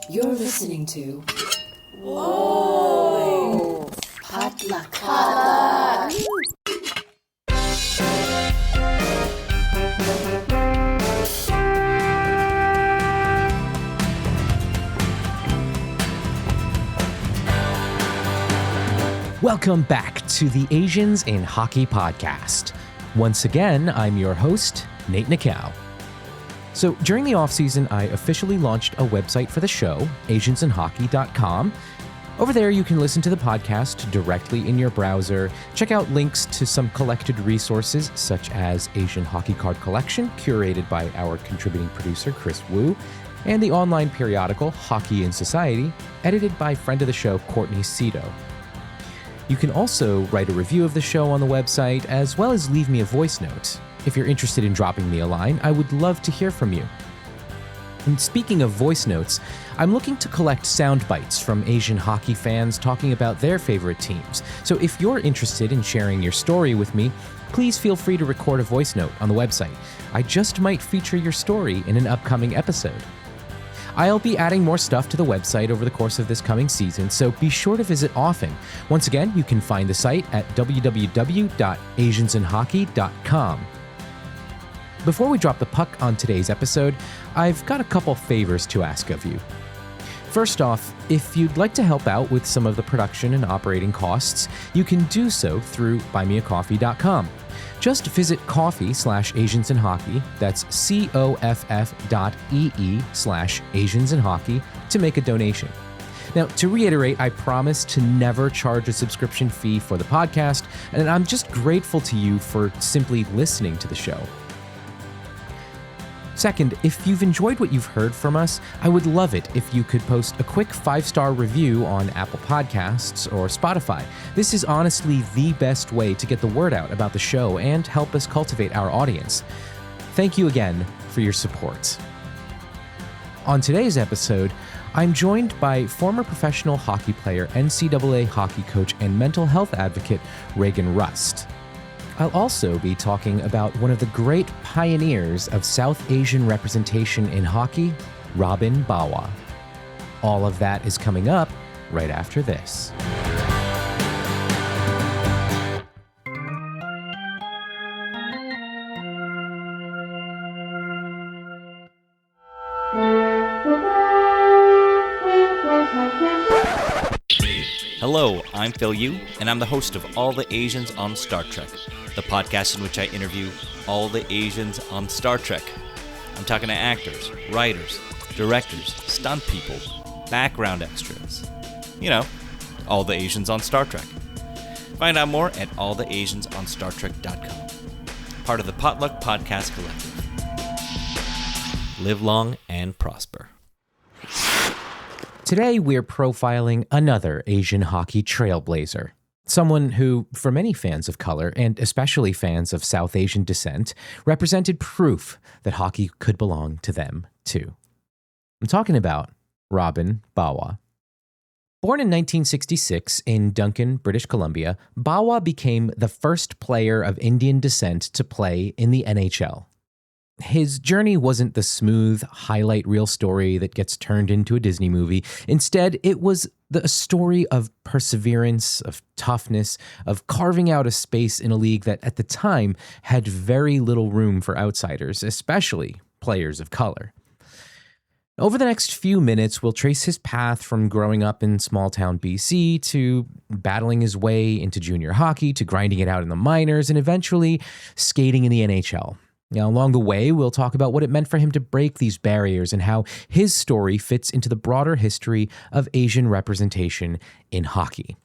You're listening to Whoa! Potluck. Welcome back to the Asians in Hockey podcast. Once again, I'm your host, Nate Nikau. So during the offseason, I officially launched a website for the show, asiansinhockey.com. Over there, you can listen to the podcast directly in your browser, check out links to some collected resources, such as Asian Hockey Card Collection, curated by our contributing producer, Chris Wu, and the online periodical Hockey in Society, edited by friend of the show, Courtney Cito. You can also write a review of the show on the website, as well as leave me a voice note. If you're interested in dropping me a line, I would love to hear from you. And speaking of voice notes, I'm looking to collect sound bites from Asian hockey fans talking about their favorite teams. So if you're interested in sharing your story with me, please feel free to record a voice note on the website. I just might feature your story in an upcoming episode. I'll be adding more stuff to the website over the course of this coming season, so be sure to visit often. Once again, you can find the site at www.asiansinhockey.com. Before we drop the puck on today's episode, I've got a couple favors to ask of you. First off, if you'd like to help out with some of the production and operating costs, you can do so through buymeacoffee.com. Just visit coffee/AsiansInHockey, that's coff.ee/AsiansInHockey, to make a donation. Now, to reiterate, I promise to never charge a subscription fee for the podcast, and I'm just grateful to you for simply listening to the show. Second, if you've enjoyed what you've heard from us, I would love it if you could post a quick 5-star review on Apple Podcasts or Spotify. This is honestly the best way to get the word out about the show and help us cultivate our audience. Thank you again for your support. On today's episode, I'm joined by former professional hockey player, NCAA hockey coach, and mental health advocate Reagan Rust. I'll also be talking about one of the great pioneers of South Asian representation in hockey, Robin Bawa. All of that is coming up right after this. Hello, I'm Phil Yu, and I'm the host of All the Asians on Star Trek, the podcast in which I interview all the Asians on Star Trek. I'm talking to actors, writers, directors, stunt people, background extras. You know, all the Asians on Star Trek. Find out more at alltheasiansonstartrek.com. Part of the Potluck Podcast Collective. Live long and prosper. Today, we're profiling another Asian hockey trailblazer. Someone who, for many fans of color, and especially fans of South Asian descent, represented proof that hockey could belong to them, too. I'm talking about Robin Bawa. Born in 1966 in Duncan, British Columbia, Bawa became the first player of Indian descent to play in the NHL. His journey wasn't the smooth highlight reel story that gets turned into a Disney movie. Instead, it was the story of perseverance, of toughness, of carving out a space in a league that at the time had very little room for outsiders, especially players of color. Over the next few minutes, we'll trace his path from growing up in small-town BC to battling his way into junior hockey, to grinding it out in the minors, and eventually skating in the NHL. Now, along the way, we'll talk about what it meant for him to break these barriers and how his story fits into the broader history of Asian representation in hockey.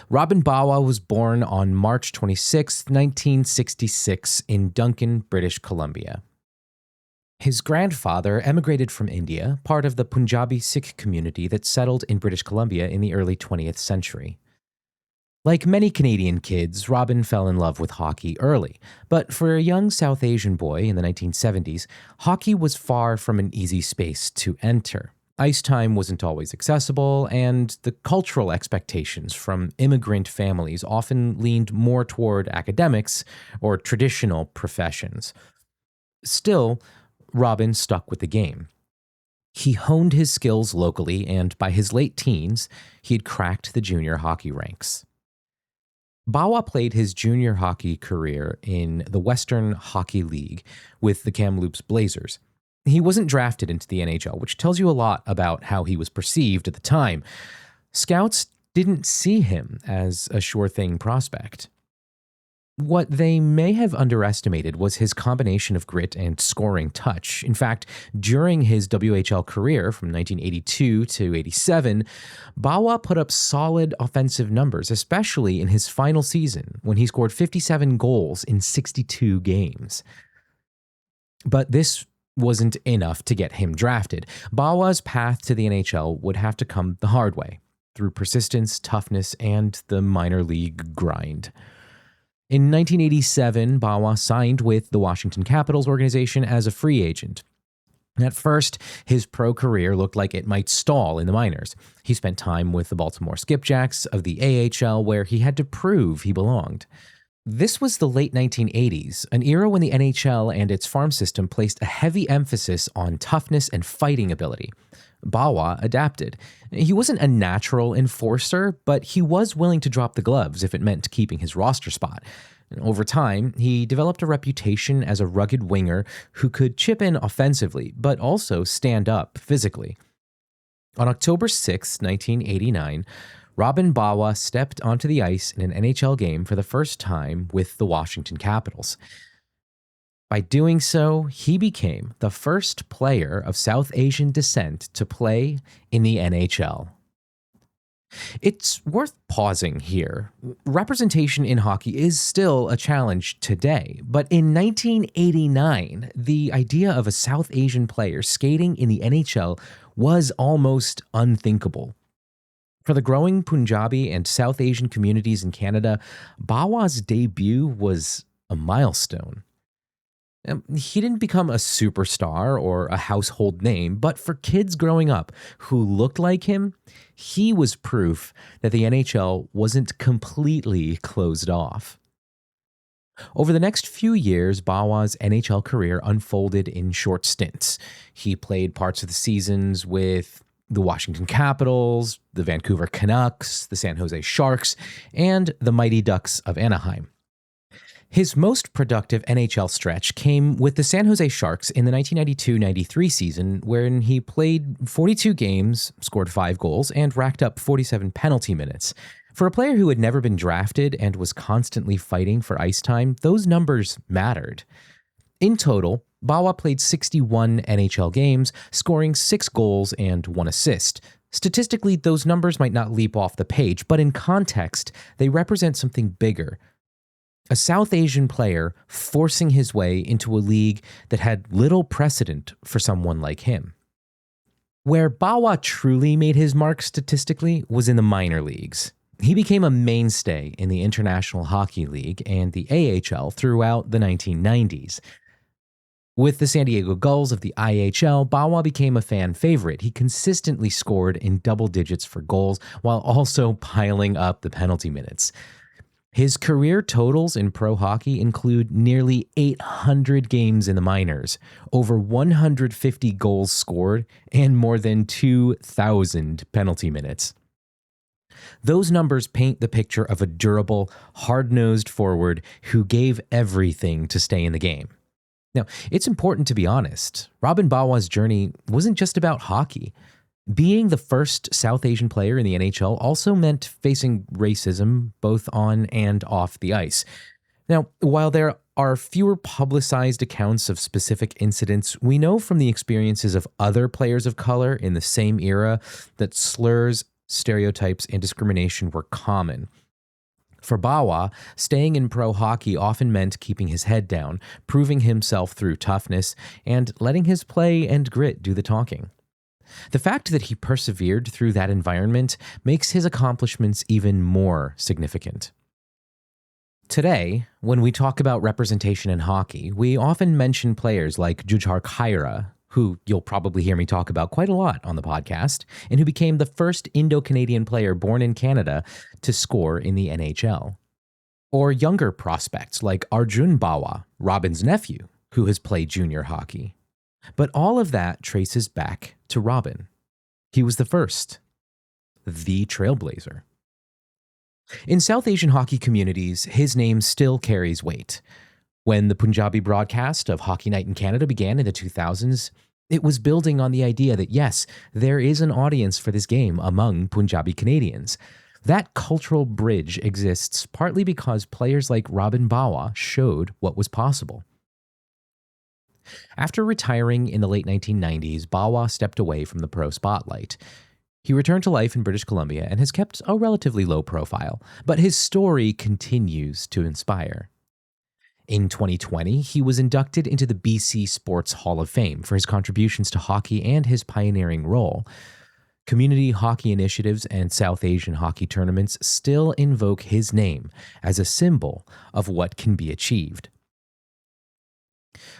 Robin Bawa was born on March 26, 1966, in Duncan, British Columbia. His grandfather emigrated from India, part of the Punjabi Sikh community that settled in British Columbia in the early 20th century. Like many Canadian kids, Robin fell in love with hockey early, but for a young South Asian boy in the 1970s, hockey was far from an easy space to enter. Ice time wasn't always accessible, and the cultural expectations from immigrant families often leaned more toward academics or traditional professions. Still, Robin stuck with the game. He honed his skills locally, and by his late teens, he had cracked the junior hockey ranks. Bawa played his junior hockey career in the Western Hockey League with the Kamloops Blazers. He wasn't drafted into the NHL, which tells you a lot about how he was perceived at the time. Scouts didn't see him as a sure-thing prospect. What they may have underestimated was his combination of grit and scoring touch. In fact, during his WHL career from 1982 to 87, Bawa put up solid offensive numbers, especially in his final season when he scored 57 goals in 62 games. But this wasn't enough to get him drafted. Bawa's path to the NHL would have to come the hard way, through persistence, toughness, and the minor league grind. In 1987, Bawa signed with the Washington Capitals organization as a free agent. At first, his pro career looked like it might stall in the minors. He spent time with the Baltimore Skipjacks of the AHL, where he had to prove he belonged. This was the late 1980s, an era when the NHL and its farm system placed a heavy emphasis on toughness and fighting ability. Bawa adapted. He wasn't a natural enforcer, but he was willing to drop the gloves if it meant keeping his roster spot. Over time, he developed a reputation as a rugged winger who could chip in offensively, but also stand up physically. On October 6, 1989, Robin Bawa stepped onto the ice in an NHL game for the first time with the Washington Capitals. By doing so, he became the first player of South Asian descent to play in the NHL. It's worth pausing here. Representation in hockey is still a challenge today, but in 1989, the idea of a South Asian player skating in the NHL was almost unthinkable. For the growing Punjabi and South Asian communities in Canada, Bawa's debut was a milestone. He didn't become a superstar or a household name, but for kids growing up who looked like him, he was proof that the NHL wasn't completely closed off. Over the next few years, Bawa's NHL career unfolded in short stints. He played parts of the seasons with the Washington Capitals, the Vancouver Canucks, the San Jose Sharks, and the Mighty Ducks of Anaheim. His most productive NHL stretch came with the San Jose Sharks in the 1992-93 season, wherein he played 42 games, scored 5 goals, and racked up 47 penalty minutes. For a player who had never been drafted and was constantly fighting for ice time, those numbers mattered. In total, Bawa played 61 NHL games, scoring 6 goals and 1 assist. Statistically, those numbers might not leap off the page, but in context, they represent something bigger. A South Asian player forcing his way into a league that had little precedent for someone like him. Where Bawa truly made his mark statistically was in the minor leagues. He became a mainstay in the International Hockey League and the AHL throughout the 1990s. With the San Diego Gulls of the IHL, Bawa became a fan favorite. He consistently scored in double digits for goals while also piling up the penalty minutes. His career totals in pro hockey include nearly 800 games in the minors, over 150 goals scored, and more than 2,000 penalty minutes. Those numbers paint the picture of a durable, hard-nosed forward who gave everything to stay in the game. Now, it's important to be honest. Robin Bawa's journey wasn't just about hockey. Being the first South Asian player in the NHL also meant facing racism both on and off the ice. Now, while there are fewer publicized accounts of specific incidents, we know from the experiences of other players of color in the same era that slurs, stereotypes, and discrimination were common. For Bawa, staying in pro hockey often meant keeping his head down, proving himself through toughness, and letting his play and grit do the talking. The fact that he persevered through that environment makes his accomplishments even more significant. Today, when we talk about representation in hockey, we often mention players like Jujhar Khaira, who you'll probably hear me talk about quite a lot on the podcast, and who became the first Indo-Canadian player born in Canada to score in the NHL. Or younger prospects like Arjun Bawa, Robin's nephew, who has played junior hockey. But all of that traces back to Robin. He was the first, the trailblazer. In South Asian hockey communities, his name still carries weight. When the Punjabi broadcast of Hockey Night in Canada began in the 2000s, it was building on the idea that, yes, there is an audience for this game among Punjabi Canadians. That cultural bridge exists partly because players like Robin Bawa showed what was possible. After retiring in the late 1990s, Bawa stepped away from the pro spotlight. He returned to life in British Columbia and has kept a relatively low profile, but his story continues to inspire. In 2020, he was inducted into the BC Sports Hall of Fame for his contributions to hockey and his pioneering role. Community hockey initiatives and South Asian hockey tournaments still invoke his name as a symbol of what can be achieved.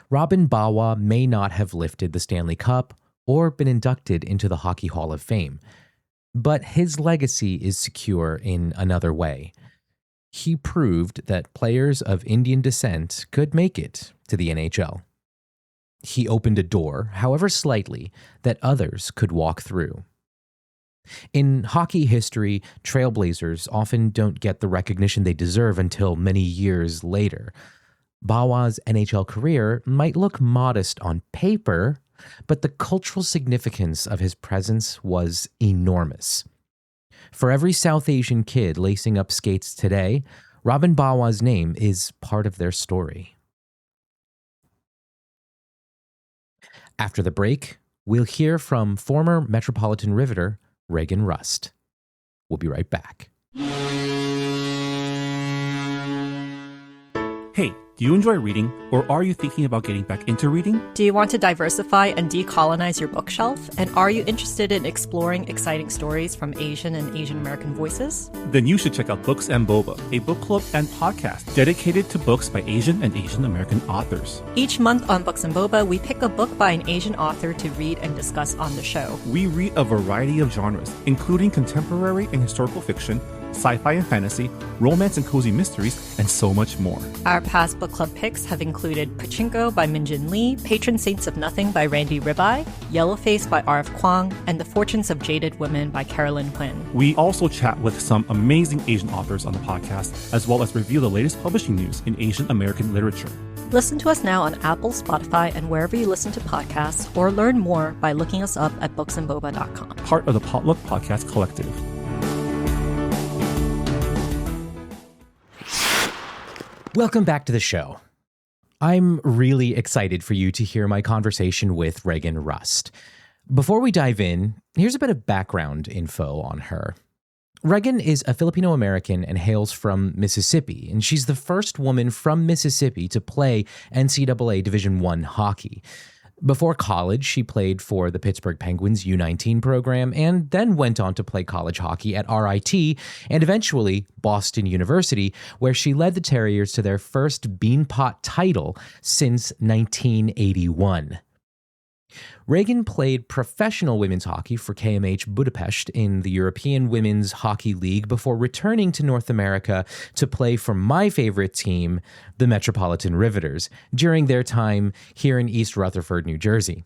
Robin Bawa may not have lifted the Stanley Cup or been inducted into the Hockey Hall of Fame, but his legacy is secure in another way. He proved that players of Indian descent could make it to the NHL. He opened a door, however slightly, that others could walk through. In hockey history, trailblazers often don't get the recognition they deserve until many years later. Bawa's NHL career might look modest on paper, but the cultural significance of his presence was enormous. For every South Asian kid lacing up skates today, Robin Bawa's name is part of their story. After the break, we'll hear from former Metropolitan Riveter Reagan Rust. We'll be right back. Hey, do you enjoy reading, or are you thinking about getting back into reading? Do you want to diversify and decolonize your bookshelf? And are you interested in exploring exciting stories from Asian and Asian American voices? Then you should check out Books and Boba, a book club and podcast dedicated to books by Asian and Asian American authors. Each month on Books and Boba, we pick a book by an Asian author to read and discuss on the show. We read a variety of genres, including contemporary and historical fiction, sci-fi and fantasy, romance and cozy mysteries, and so much more. Our past book club picks have included Pachinko by Minjin Lee, Patron Saints of Nothing by Randy Ribeye, Yellowface by R.F. Kwong, and The Fortunes of Jaded Women by Carolyn Quinn. We also chat with some amazing Asian authors on the podcast, as well as review the latest publishing news in Asian American literature. Listen to us now on Apple, Spotify, and wherever you listen to podcasts, or learn more by looking us up at booksandboba.com. Part of the Potluck Podcast Collective. Welcome back to the show. I'm really excited for you to hear my conversation with Reagan Rust. Before we dive in, here's a bit of background info on her. Reagan is a Filipino-American and hails from Mississippi, and she's the first woman from Mississippi to play NCAA Division I hockey. Before college, she played for the Pittsburgh Penguins U19 program and then went on to play college hockey at RIT and eventually Boston University, where she led the Terriers to their first Beanpot title since 1981. Reagan played professional women's hockey for KMH Budapest in the European Women's Hockey League before returning to North America to play for my favorite team, the Metropolitan Riveters, during their time here in East Rutherford, New Jersey.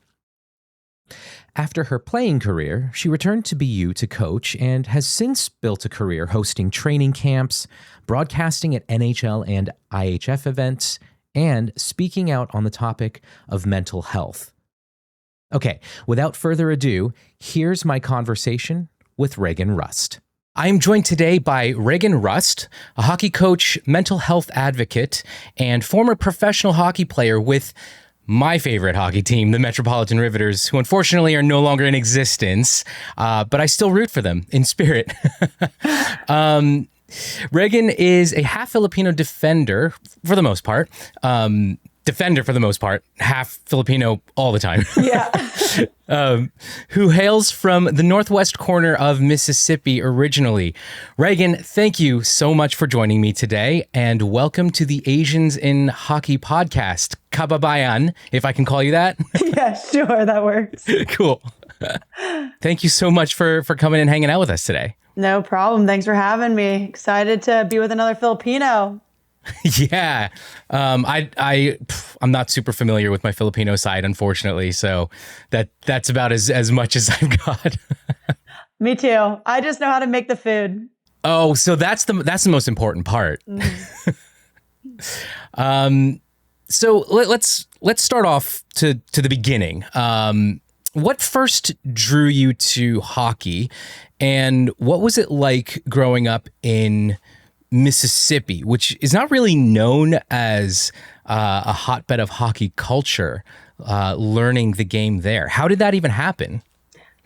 After her playing career, she returned to BU to coach and has since built a career hosting training camps, broadcasting at NHL and IHF events, and speaking out on the topic of mental health. Okay, without further ado, here's my conversation with Reagan Rust. I am joined today by Reagan Rust, a hockey coach, mental health advocate, and former professional hockey player with my favorite hockey team, the Metropolitan Riveters, who unfortunately are no longer in existence, but I still root for them in spirit. Reagan is a half Filipino defender, for the most part. Half Filipino all the time. Yeah. Who hails from the northwest corner of Mississippi originally. Reagan, thank you so much for joining me today, and welcome to the Asians in Hockey podcast. Kababayan, if I can call you that. Yeah, sure, that works. Cool. Thank you so much for coming and hanging out with us today. No problem. Thanks for having me. Excited to be with another Filipino. Yeah. I'm not super familiar with my Filipino side, unfortunately. So that's about as much as I've got. Me too. I just know how to make the food. Oh, so that's the most important part. So let's start off to the beginning. What first drew you to hockey, and what was it like growing up in Mississippi, which is not really known as a hotbed of hockey culture, learning the game there? How did that even happen?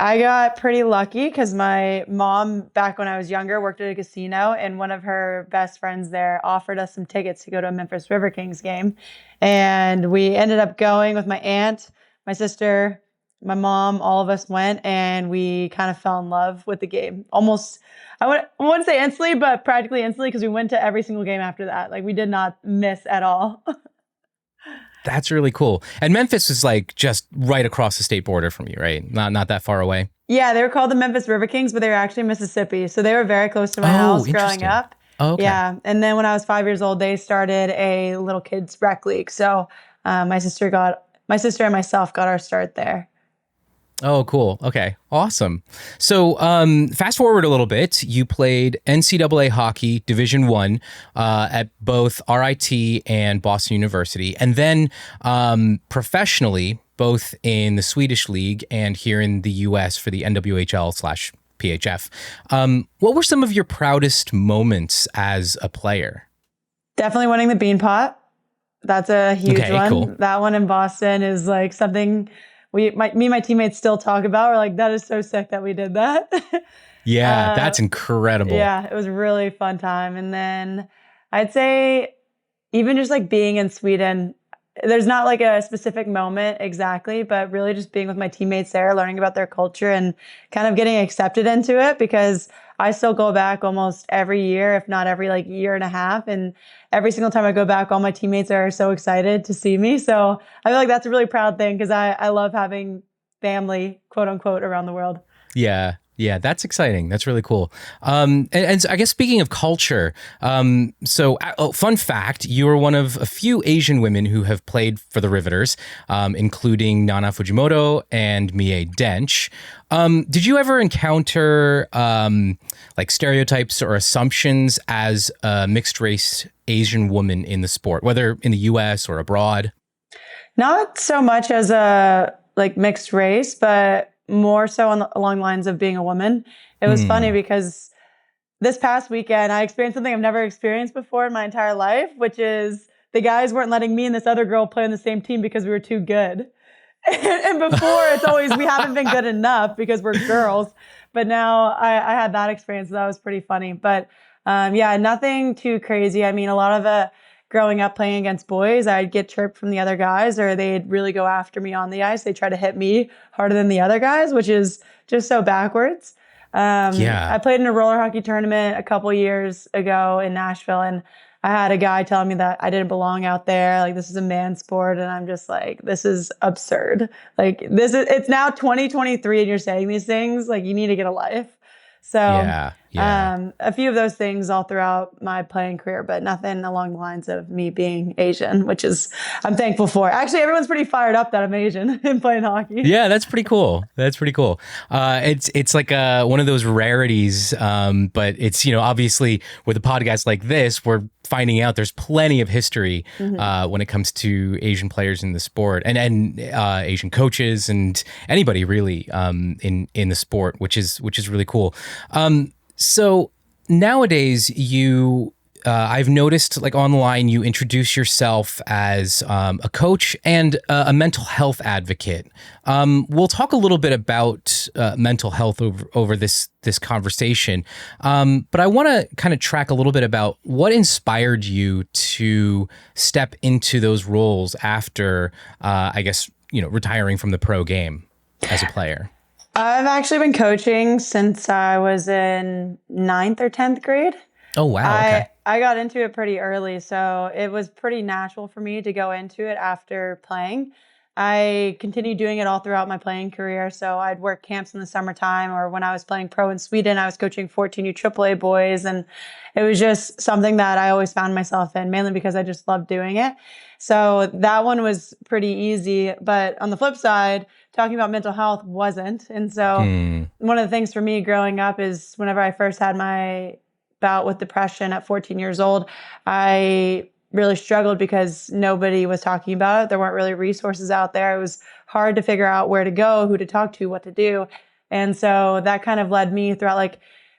I got pretty lucky because my mom, back when I was younger, worked at a casino, and one of her best friends there offered us some tickets to go to a Memphis River Kings game. And we ended up going with my aunt, my sister, my mom, all of us went, and we kind of fell in love with the game. Almost, I wouldn't say instantly, but practically instantly, because we went to every single game after that. Like, we did not miss at all. That's really cool. And Memphis is like just right across the state border from you, right? Not that far away. Yeah, they were called the Memphis River Kings, but they were actually Mississippi. So they were very close to my house growing up. Oh, okay. Yeah. And then when I was 5 years old, they started a little kids rec league. So my sister and myself got our start there. Oh, cool. Okay. Awesome. So fast forward a little bit, you played NCAA hockey Division I at both RIT and Boston University, and then professionally, both in the Swedish League and here in the US for the NWHL/PHF. What were some of your proudest moments as a player? Definitely winning the Bean Pot. That's a huge one. Cool. That one in Boston is like something me and my teammates still talk about. We're like, that is so sick that we did that. Yeah, that's incredible. Yeah, it was a really fun time. And then I'd say even just like being in Sweden, there's not like a specific moment exactly, but really just being with my teammates there, learning about their culture and kind of getting accepted into it, because I still go back almost every year, if not every like year and a half. And every single time I go back, all my teammates are so excited to see me. So I feel like that's a really proud thing, because I love having family, quote unquote, around the world. Yeah. Yeah, that's exciting. That's really cool. And I guess speaking of culture, fun fact, you are one of a few Asian women who have played for the Riveters, including Nana Fujimoto and Mie Dench. Did you ever encounter like stereotypes or assumptions as a mixed race Asian woman in the sport, whether in the US or abroad? Not so much as a like mixed race, but more so along the lines of being a woman. It was funny because this past weekend, I experienced something I've never experienced before in my entire life, which is the guys weren't letting me and this other girl play on the same team because we were too good. And before, it's always, we haven't been good enough because we're girls. But now I had that experience. So that was pretty funny. But yeah, nothing too crazy. I mean, a lot of growing up playing against boys, I'd get chirped from the other guys, or they'd really go after me on the ice. They try to hit me harder than the other guys, which is just so backwards. I played in a roller hockey tournament a couple years ago in Nashville, and I had a guy telling me that I didn't belong out there. Like, this is a man's sport. And I'm just like, this is absurd. Like, it's now 2023 and you're saying these things. Like, you need to get a life. So a few of those things all throughout my playing career, but nothing along the lines of me being Asian, which is I'm thankful for. Actually, everyone's pretty fired up that I'm Asian and playing hockey. Yeah, that's pretty cool. That's pretty cool. It's like one of those rarities, but it's, obviously with a podcast like this, we're finding out there's plenty of history when it comes to Asian players in the sport and Asian coaches and anybody really in the sport, which is really cool. So nowadays I've noticed like online, you introduce yourself as a coach and a mental health advocate. We'll talk a little bit about mental health over this conversation. But I want to kind of track a little bit about what inspired you to step into those roles after, I guess, retiring from the pro game as a player. I've actually been coaching since I was in 9th or 10th grade. Oh, wow. Okay. I got into it pretty early, so it was pretty natural for me to go into it after playing. I continued doing it all throughout my playing career. So I'd work camps in the summertime, or when I was playing pro in Sweden, I was coaching 14U AAA boys. And it was just something that I always found myself in, mainly because I just loved doing it. So that one was pretty easy. But on the flip side, talking about mental health wasn't. And so one of the things for me growing up is whenever I first had my bout with depression at 14 years old, I really struggled because nobody was talking about it. There weren't really resources out there. It was hard to figure out where to go, who to talk to, what to do. And so that kind of led me throughout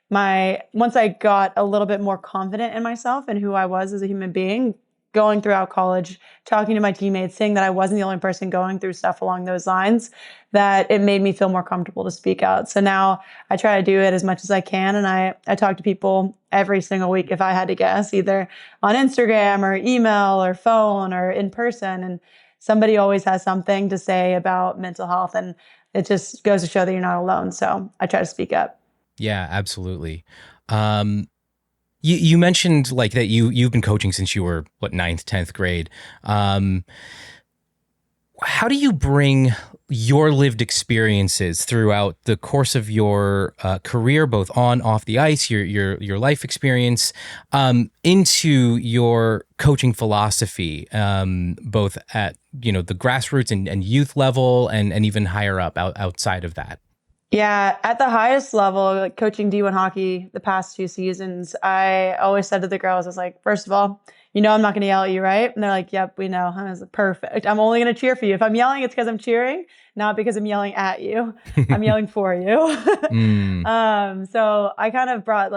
once I got a little bit more confident in myself and who I was as a human being, going throughout college, talking to my teammates, seeing that I wasn't the only person going through stuff along those lines, that it made me feel more comfortable to speak out. So now I try to do it as much as I can. And I talk to people every single week, if I had to guess, either on Instagram or email or phone or in person. And somebody always has something to say about mental health. And it just goes to show that you're not alone. So I try to speak up. Yeah, absolutely. You mentioned like that you've been coaching since you were ninth, 10th grade. How do you bring your lived experiences throughout the course of your career, both on, off the ice, your life experience, into your coaching philosophy, both at the grassroots and youth level, and even higher up outside of that? Yeah, at the highest level, like coaching D1 hockey the past 2 seasons, I always said to the girls, I was like, first of all, I'm not going to yell at you, right? And they're like, yep, we know. I was like, perfect. I'm only going to cheer for you. If I'm yelling, it's because I'm cheering, not because I'm yelling at you. I'm yelling for you. So I kind of brought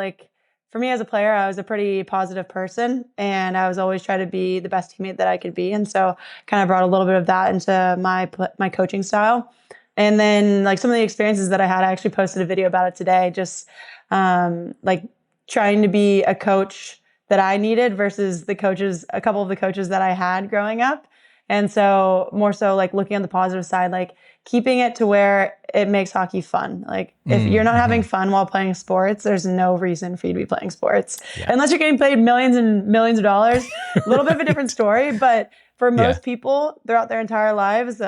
for me as a player, I was a pretty positive person, and I was always trying to be the best teammate that I could be. And so kind of brought a little bit of that into my coaching style. And then some of the experiences that I had, I actually posted a video about it today, just trying to be a coach that I needed versus a couple of the coaches that I had growing up. And so more so looking on the positive side, keeping it to where it makes hockey fun. If you're not having fun while playing sports, there's no reason for you to be playing sports. Yeah. Unless you're getting paid millions and millions of dollars, a little bit of a different story. But for most people throughout their entire lives,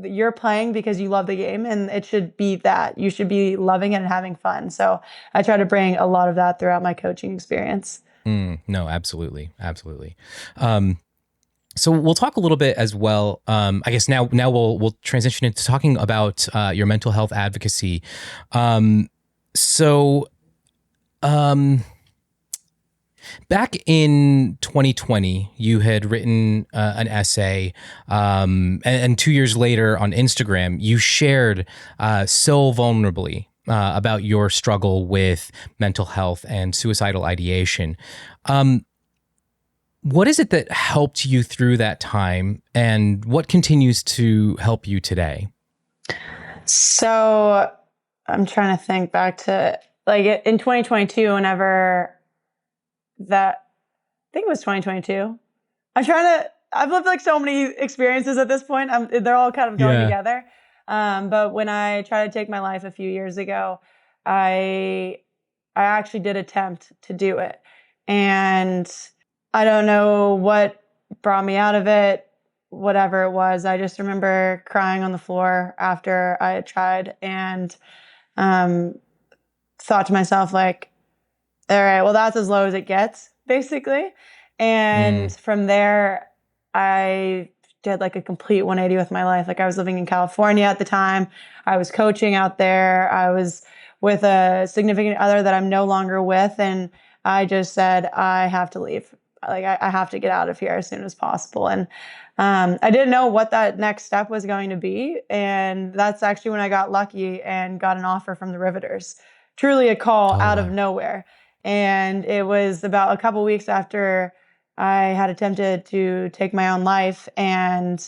you're playing because you love the game, and it should be that. You should be loving it and having fun. So I try to bring a lot of that throughout my coaching experience. No, absolutely. Absolutely. So we'll talk a little bit as well. I guess now we'll transition into talking about your mental health advocacy. Back in 2020, you had written an essay, and 2 years later on Instagram, you shared so vulnerably about your struggle with mental health and suicidal ideation. What is it that helped you through that time, and what continues to help you today? So I'm trying to think back to in 2022, whenever I think it was 2022. I've lived so many experiences at this point. They're all kind of going together. But when I tried to take my life a few years ago, I actually did attempt to do it. And I don't know what brought me out of it, whatever it was. I just remember crying on the floor after I had tried, and thought to myself, all right, well, that's as low as it gets, basically. And from there, I did a complete 180 with my life. I was living in California at the time. I was coaching out there. I was with a significant other that I'm no longer with. And I just said, I have to leave. I have to get out of here as soon as possible. And I didn't know what that next step was going to be. And that's actually when I got lucky and got an offer from the Riveters. Truly a call out of nowhere. And it was about a couple weeks after I had attempted to take my own life. And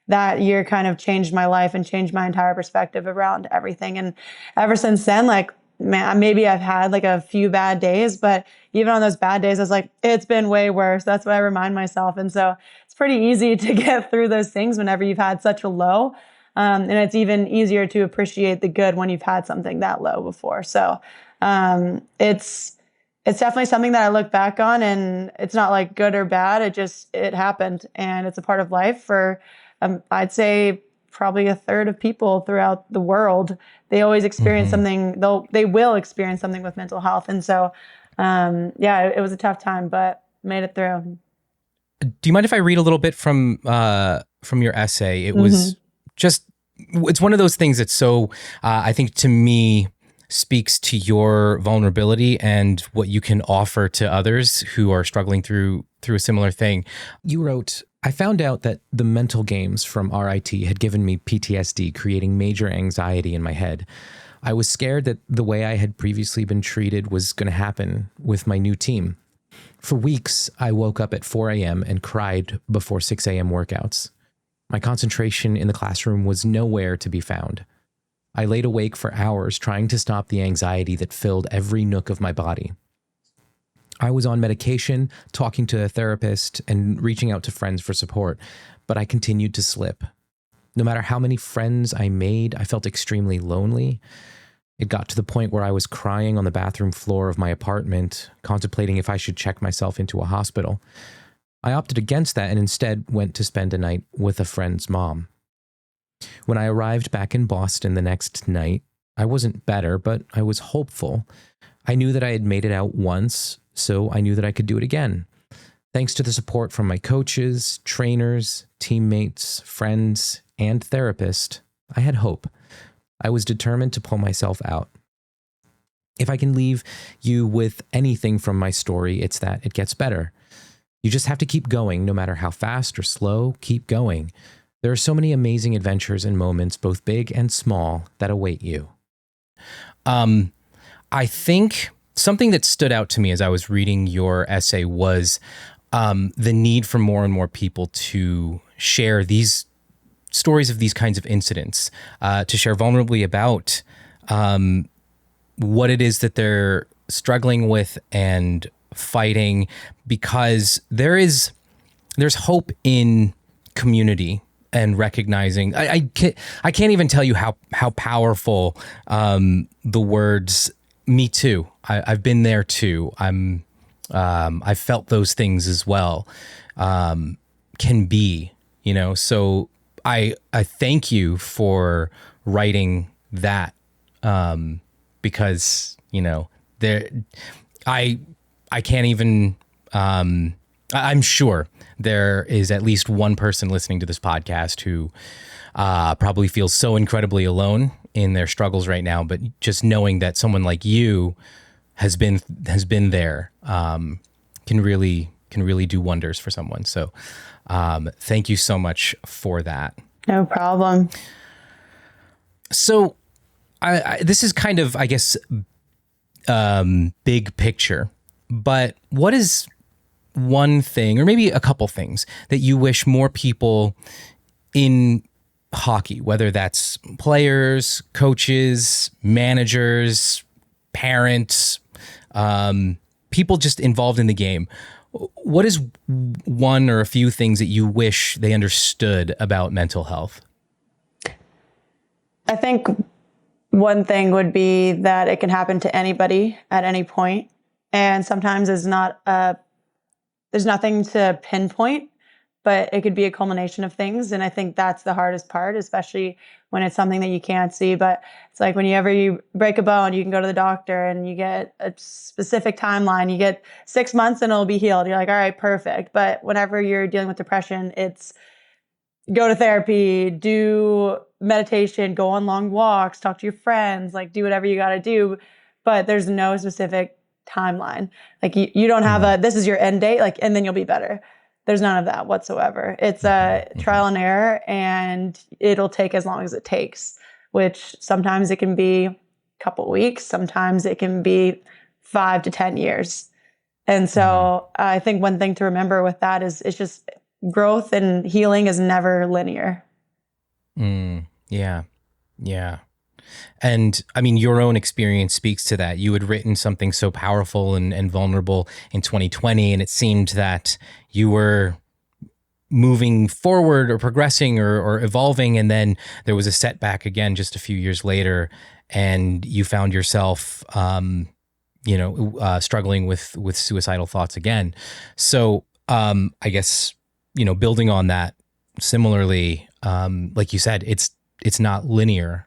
that year kind of changed my life and changed my entire perspective around everything. And ever since then, man, maybe I've had a few bad days, but even on those bad days, I was like, it's been way worse. That's what I remind myself. And so it's pretty easy to get through those things whenever you've had such a low. And it's even easier to appreciate the good when you've had something that low before. So it's definitely something that I look back on, and it's not good or bad. It happened, and it's a part of life for I'd say probably a third of people throughout the world, they always experience something, they will experience something with mental health. And so, yeah, it was a tough time, but made it through. Do you mind if I read a little bit from your essay? It was just, it's one of those things that's so, I think to me, speaks to your vulnerability and what you can offer to others who are struggling through a similar thing. You wrote, I found out that the mental games from RIT had given me PTSD, creating major anxiety in my head. I was scared that the way I had previously been treated was going to happen with my new team. For weeks, I woke up at 4 a.m. and cried before 6 a.m. workouts. My concentration in the classroom was nowhere to be found. I laid awake for hours trying to stop the anxiety that filled every nook of my body. I was on medication, talking to a therapist, and reaching out to friends for support, but I continued to slip. No matter how many friends I made, I felt extremely lonely. It got to the point where I was crying on the bathroom floor of my apartment, contemplating if I should check myself into a hospital. I opted against that and instead went to spend a night with a friend's mom. When I arrived back in Boston the next night, I wasn't better, but I was hopeful. I knew that I had made it out once, so I knew that I could do it again. Thanks to the support from my coaches, trainers, teammates, friends, and therapist, I had hope. I was determined to pull myself out. If I can leave you with anything from my story, it's that it gets better. You just have to keep going, no matter how fast or slow, keep going. There are so many amazing adventures and moments, both big and small, that await you. I think something that stood out to me as I was reading your essay was the need for more and more people to share these stories of these kinds of incidents, to share vulnerably about what it is that they're struggling with and fighting, because there's hope in community and recognizing. I can't even tell you how powerful the words "me too." I've been there too. I've felt those things as well. Can be, So I thank you for writing that, because I can't even. I'm sure there is at least one person listening to this podcast who probably feels so incredibly alone in their struggles right now. But just knowing that someone like you has been there can really do wonders for someone. So thank you so much for that. No problem. So this is kind of, I guess, big picture, but what is one thing, or maybe a couple things, that you wish more people in hockey, whether that's players, coaches, managers, parents, people just involved in the game, what is one or a few things that you wish they understood about mental health? I think one thing would be that it can happen to anybody at any point. And sometimes there's nothing to pinpoint, but it could be a culmination of things. And I think that's the hardest part, especially when it's something that you can't see. But it's like whenever you break a bone, you can go to the doctor and you get a specific timeline. You get 6 months and it'll be healed. You're like, all right, perfect. But whenever you're dealing with depression, it's go to therapy, do meditation, go on long walks, talk to your friends, like do whatever you got to do. But there's no specific timeline. Like you don't have this is your end date, like, and then you'll be better. There's none of that whatsoever. It's a trial and error, and it'll take as long as it takes, which sometimes it can be a couple weeks. Sometimes it can be 5 to 10 years. And so I think one thing to remember with that is it's just growth and healing is never linear. Yeah. And I mean, your own experience speaks to that. You had written something so powerful and vulnerable in 2020, and it seemed that you were moving forward or progressing or evolving, and then there was a setback again just a few years later, and you found yourself, struggling with suicidal thoughts again. So I guess, building on that, similarly, like you said, it's not linear.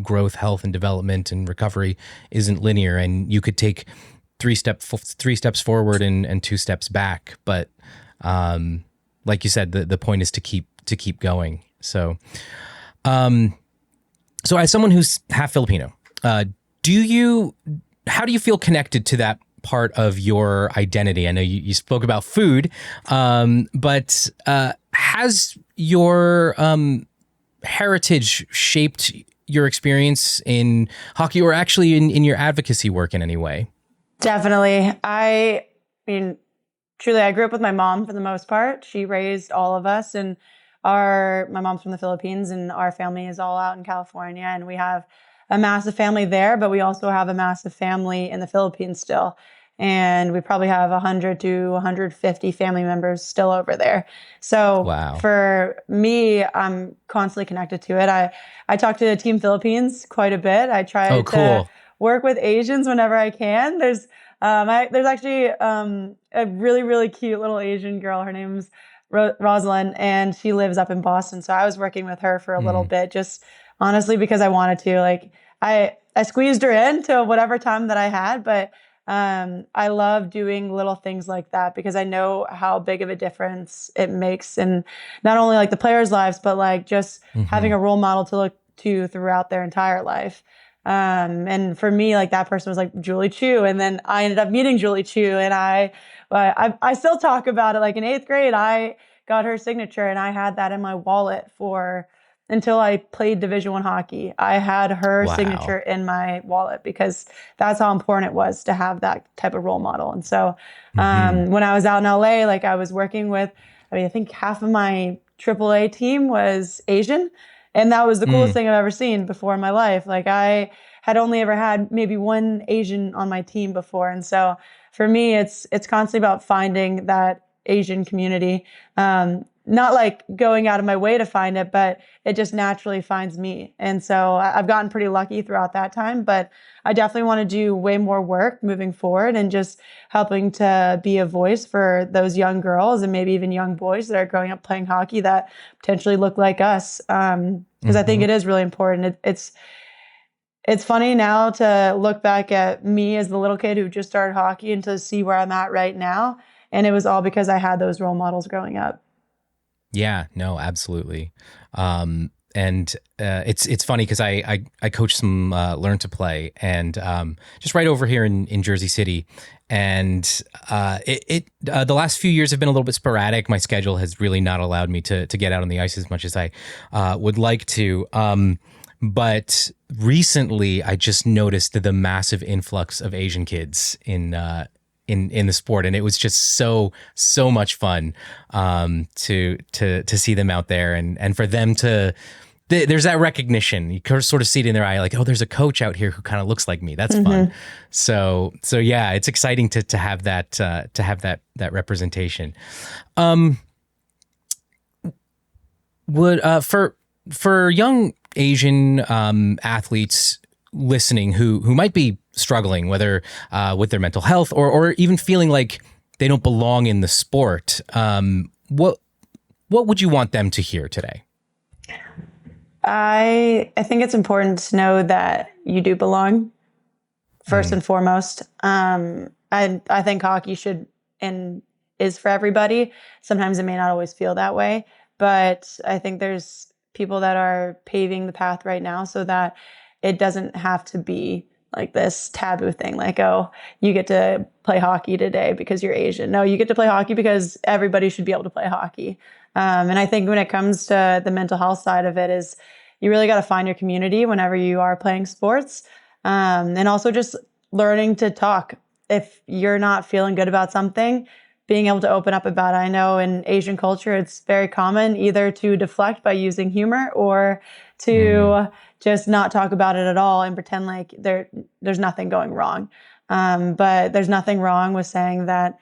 Growth, health, and development and recovery isn't linear, and you could take three steps forward and 2 steps back. But like you said, the point is to keep going. So, so as someone who's half Filipino, how do you feel connected to that part of your identity? I know you spoke about food, but has your heritage shaped your experience in hockey, or actually in your advocacy work in any way? Definitely. I mean, truly, I grew up with my mom for the most part. She raised all of us, and my mom's from the Philippines, and our family is all out in California, and we have a massive family there, but we also have a massive family in the Philippines still. And we probably have 100 to 150 family members still over there. So wow. For me, I'm constantly connected to it. I talk to Team Philippines quite a bit. I try to work with Asians whenever I can. There's actually a really, really cute little Asian girl. Her name's Rosalind, and she lives up in Boston. So I was working with her for a little bit, just honestly because I wanted to. Like I squeezed her in to whatever time that I had, but I love doing little things like that because I know how big of a difference it makes in not only like the players' lives, but like just having a role model to look to throughout their entire life. And for me, like that person was like Julie Chu. And then I ended up meeting Julie Chu, and I still talk about it. Like in 8th grade, I got her signature, and I had that in my wallet until I played Division I hockey. I had her signature in my wallet because that's how important it was to have that type of role model. And so when I was out in LA, like I was working with, I think half of my AAA team was Asian. And that was the coolest thing I've ever seen before in my life. Like I had only ever had maybe one Asian on my team before. And so for me, it's constantly about finding that Asian community. Not like going out of my way to find it, but it just naturally finds me. And so I've gotten pretty lucky throughout that time, but I definitely want to do way more work moving forward and just helping to be a voice for those young girls and maybe even young boys that are growing up playing hockey that potentially look like us. Because I think it is really important. It's funny now to look back at me as the little kid who just started hockey and to see where I'm at right now. And it was all because I had those role models growing up. Yeah, no, absolutely. And it's funny because I coach some Learn to Play, and just right over here in Jersey City. And the last few years have been a little bit sporadic. My schedule has really not allowed me to get out on the ice as much as I would like to. But recently, I just noticed the massive influx of Asian kids in the sport, and it was just so much fun to see them out there, and for them to there's that recognition. You sort of see it in their eye, like, oh, there's a coach out here who kind of looks like me. That's fun. So yeah, it's exciting to have that representation. For young Asian athletes listening who might be struggling, whether with their mental health or even feeling like they don't belong in the sport, what would you want them to hear today? I think it's important to know that you do belong first and foremost. I think hockey should and is for everybody. Sometimes it may not always feel that way, but I think there's people that are paving the path right now so that it doesn't have to be like this taboo thing, like, oh, you get to play hockey today because you're Asian. No, you get to play hockey because everybody should be able to play hockey. And I think when it comes to the mental health side of it is you really got to find your community whenever you are playing sports. And also just learning to talk. If you're not feeling good about something, being able to open up about it. I know in Asian culture, it's very common either to deflect by using humor or to just not talk about it at all and pretend like there's nothing going wrong. But there's nothing wrong with saying that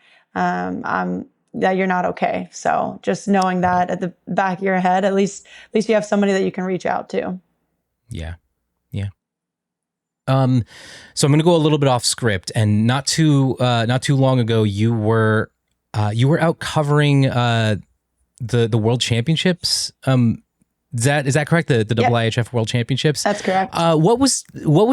that you're not okay. So just knowing that at the back of your head, at least you have somebody that you can reach out to. Yeah. So I'm going to go a little bit off script, and not too long ago, you were out covering the World Championships. Is that correct? The IIHF World Championships. That's correct. What was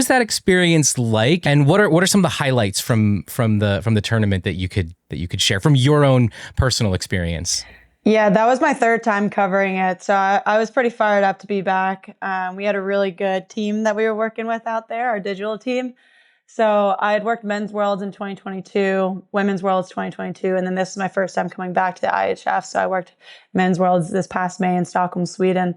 that experience like, and what are some of the highlights from the tournament that you could share from your own personal experience? Yeah, that was my third time covering it, so I was pretty fired up to be back. We had a really good team that we were working with out there, our digital team. So I had worked Men's Worlds in 2022, Women's Worlds 2022, and then this is my first time coming back to the IHF. So I worked Men's Worlds this past May in Stockholm, Sweden.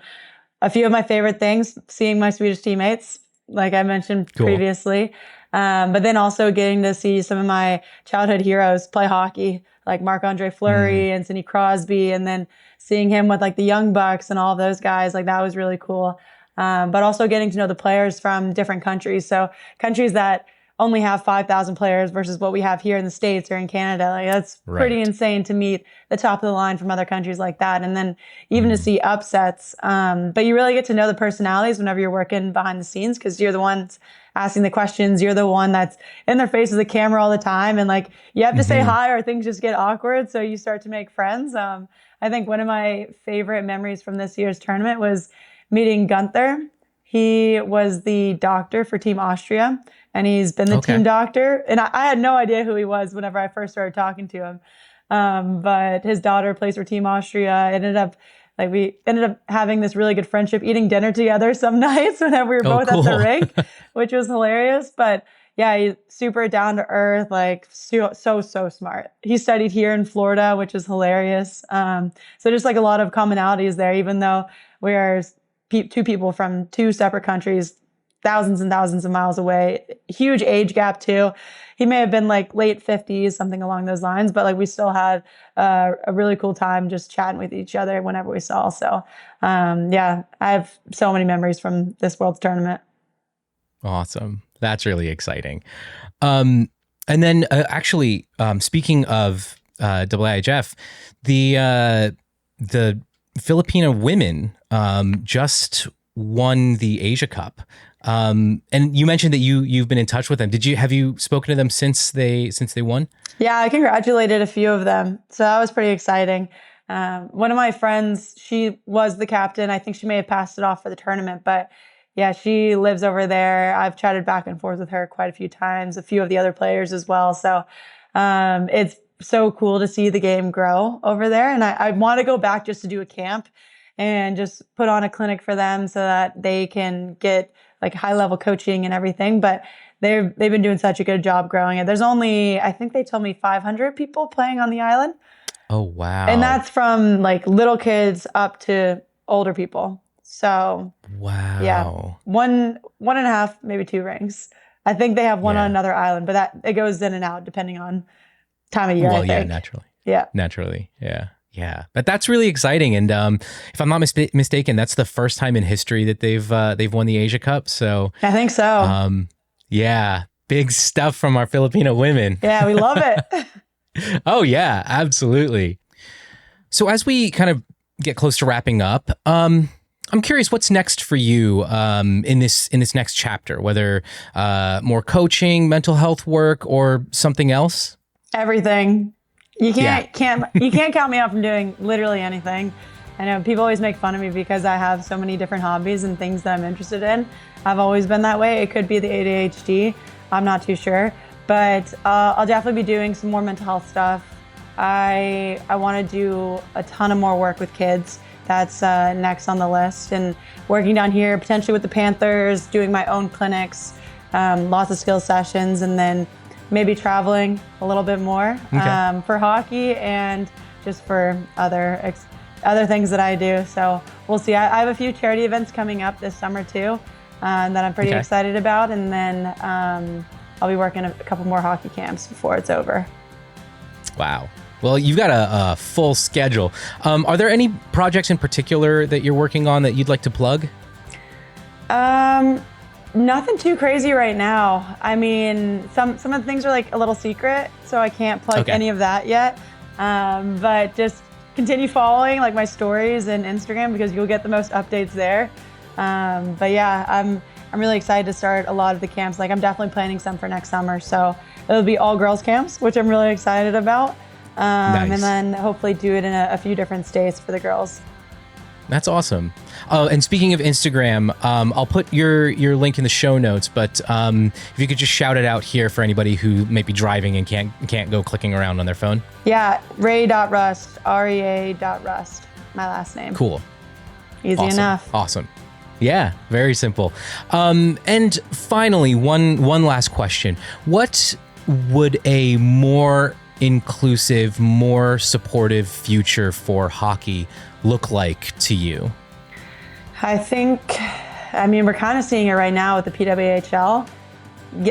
A few of my favorite things, seeing my Swedish teammates, like I mentioned previously, but then also getting to see some of my childhood heroes play hockey, like Marc-Andre Fleury and Sidney Crosby, and then seeing him with like the Young Bucks and all of those guys, like that was really cool. But also getting to know the players from different countries. So countries that only have 5,000 players versus what we have here in the States or in Canada. Like that's pretty insane to meet the top of the line from other countries like that. And then even to see upsets. But you really get to know the personalities whenever you're working behind the scenes, because you're the ones asking the questions. You're the one that's in their face of the camera all the time. And like, you have to say hi or things just get awkward. So you start to make friends. I think one of my favorite memories from this year's tournament was meeting Gunther. He was the doctor for Team Austria, and he's been the team doctor. And I had no idea who he was whenever I first started talking to him. But his daughter plays for Team Austria. We ended up having this really good friendship, eating dinner together some nights whenever we were both at the rink, which was hilarious. But yeah, he's super down to earth, like so smart. He studied here in Florida, which is hilarious. So just like a lot of commonalities there, even though we are two people from two separate countries, thousands and thousands of miles away, huge age gap too. He may have been like late 50s, something along those lines, but like we still had a really cool time just chatting with each other whenever we saw. So I have so many memories from this World's tournament. Awesome. That's really exciting. And then speaking of IIHF, the Filipino women just won the Asia Cup. And you mentioned that you've been in touch with them. Have you spoken to them since they won? Yeah, I congratulated a few of them. So that was pretty exciting. One of my friends, she was the captain. I think she may have passed it off for the tournament, but yeah, she lives over there. I've chatted back and forth with her quite a few times, a few of the other players as well. So it's so cool to see the game grow over there. And I want to go back just to do a camp and just put on a clinic for them so that they can get like high level coaching and everything. But they've been doing such a good job growing it. There's only, I think they told me 500 people playing on the island. Oh, wow. And that's from like little kids up to older people. So wow. Yeah, one and a half, maybe two rings. I think they have one on another island, but that it goes in and out depending on time of year. Well, I think. Naturally. Yeah. Naturally. Yeah. Yeah. But that's really exciting. And if I'm not mistaken, that's the first time in history that they've won the Asia Cup. So I think so. Yeah. Big stuff from our Filipino women. Yeah, we love it. Oh yeah, absolutely. So as we kind of get close to wrapping up, I'm curious what's next for you in this next chapter, whether more coaching, mental health work, or something else? Everything. You can't count me out from doing literally anything. I know people always make fun of me because I have so many different hobbies and things that I'm interested in. I've always been that way. It could be the ADHD. I'm not too sure. But I'll definitely be doing some more mental health stuff. I want to do a ton of more work with kids. That's next on the list. And working down here, potentially with the Panthers, doing my own clinics, lots of skill sessions, and then maybe traveling a little bit more for hockey and just for other things that I do. So we'll see. I have a few charity events coming up this summer too that I'm pretty excited about. And then I'll be working a couple more hockey camps before it's over. Wow. Well, you've got a full schedule. Are there any projects in particular that you're working on that you'd like to plug? Nothing too crazy right now. I mean, some of the things are like a little secret, so I can't plug any of that yet. But just continue following like my stories and Instagram because you'll get the most updates there. But yeah, I'm really excited to start a lot of the camps. Like I'm definitely planning some for next summer. So it'll be all girls camps, which I'm really excited about. Nice. And then hopefully do it in a few different states for the girls. That's awesome. And speaking of Instagram, I'll put your link in the show notes, but if you could just shout it out here for anybody who may be driving and can't go clicking around on their phone. Yeah, rea.rust, rea.rust, my last name. Cool. Easy enough. Awesome. Yeah, very simple. And finally, one last question. What would a more inclusive, more supportive future for hockey look like to you? I mean, we're kind of seeing it right now with the PWHL.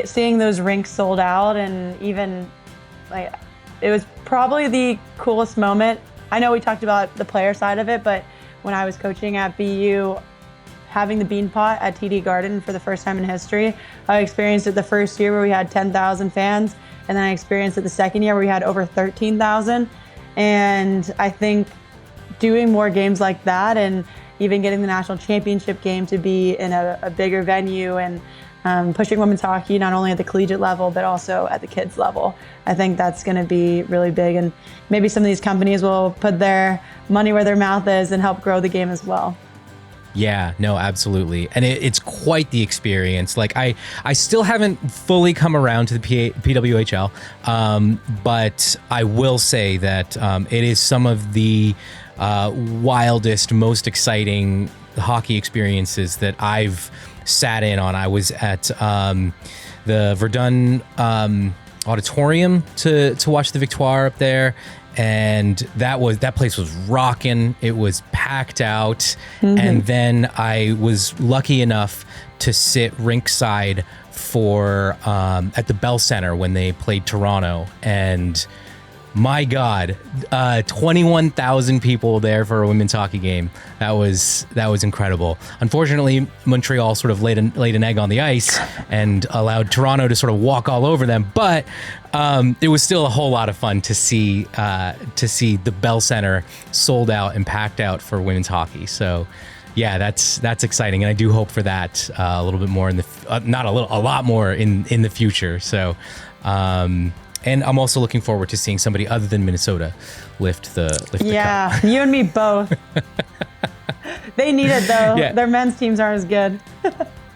Seeing those rinks sold out, and even like, it was probably the coolest moment. I know we talked about the player side of it, but when I was coaching at BU, having the bean pot at TD Garden for the first time in history, I experienced it the first year where we had 10,000 fans, and then I experienced it the second year where we had over 13,000. And I think doing more games like that, and even getting the national championship game to be in a bigger venue, and pushing women's hockey not only at the collegiate level but also at the kids level, I think that's going to be really big. And maybe some of these companies will put their money where their mouth is and help grow the game as well. Yeah, no, absolutely. And it's quite the experience. Like I still haven't fully come around to the PWHL, but I will say that it is some of the wildest, most exciting hockey experiences that I've sat in on. I was at the Verdun auditorium to watch the Victoire up there. And that place was rocking. It was packed out. Mm-hmm. And then I was lucky enough to sit rinkside for at the Bell Center when they played Toronto. And my God, 21,000 people there for a women's hockey game. That was incredible. Unfortunately, Montreal sort of laid an egg on the ice and allowed Toronto to sort of walk all over them. But it was still a whole lot of fun to see the Bell Center sold out and packed out for women's hockey. So yeah, that's exciting, and I do hope for that a little bit more in the a lot more in the future. So. And I'm also looking forward to seeing somebody other than Minnesota lift the cup. Yeah, you and me both. They need it though. Yeah. Their men's teams aren't as good.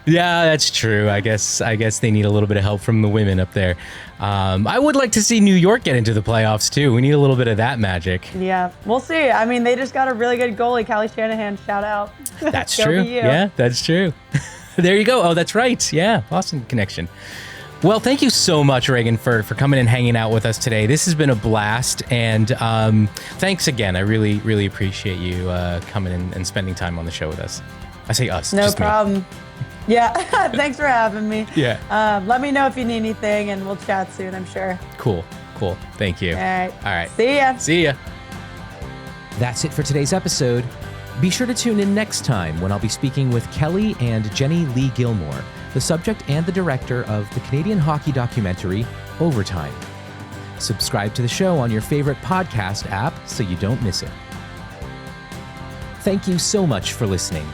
Yeah, that's true. I guess they need a little bit of help from the women up there. I would like to see New York get into the playoffs too. We need a little bit of that magic. Yeah, we'll see. I mean, they just got a really good goalie, Callie Shanahan. Shout out. That's true. Yeah, that's true. There you go. Oh, that's right. Yeah, Boston connection. Well, thank you so much, Reagan, for coming and hanging out with us today. This has been a blast, and thanks again. I really, really appreciate you coming in and spending time on the show with us. I say us. No problem. Me. Yeah, thanks for having me. Yeah. Let me know if you need anything, and we'll chat soon, I'm sure. Cool. Thank you. All right. See ya. That's it for today's episode. Be sure to tune in next time when I'll be speaking with Kelly and Jenny Lee Gilmore, the subject and the director of the Canadian hockey documentary, Overtime. Subscribe to the show on your favorite podcast app so you don't miss it. Thank you so much for listening.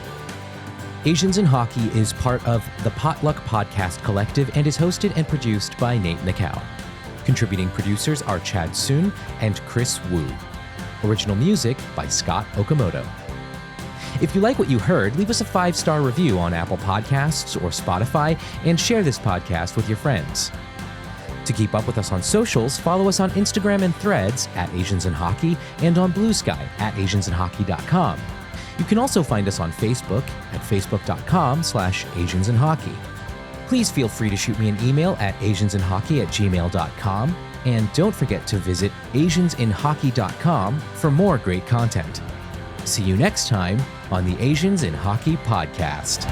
Asians in Hockey is part of the Potluck Podcast Collective and is hosted and produced by Nate Nikau. Contributing producers are Chad Soon and Chris Wu. Original music by Scott Okamoto. If you like what you heard, leave us a 5-star review on Apple Podcasts or Spotify and share this podcast with your friends. To keep up with us on socials, follow us on Instagram and Threads at Asians in Hockey and on Blue Sky at asiansinhockey.com. You can also find us on Facebook at facebook.com/asiansinhockey. Please feel free to shoot me an email at asiansinhockey@gmail.com, and don't forget to visit asiansinhockey.com for more great content. See you next time on the Asians in Hockey podcast.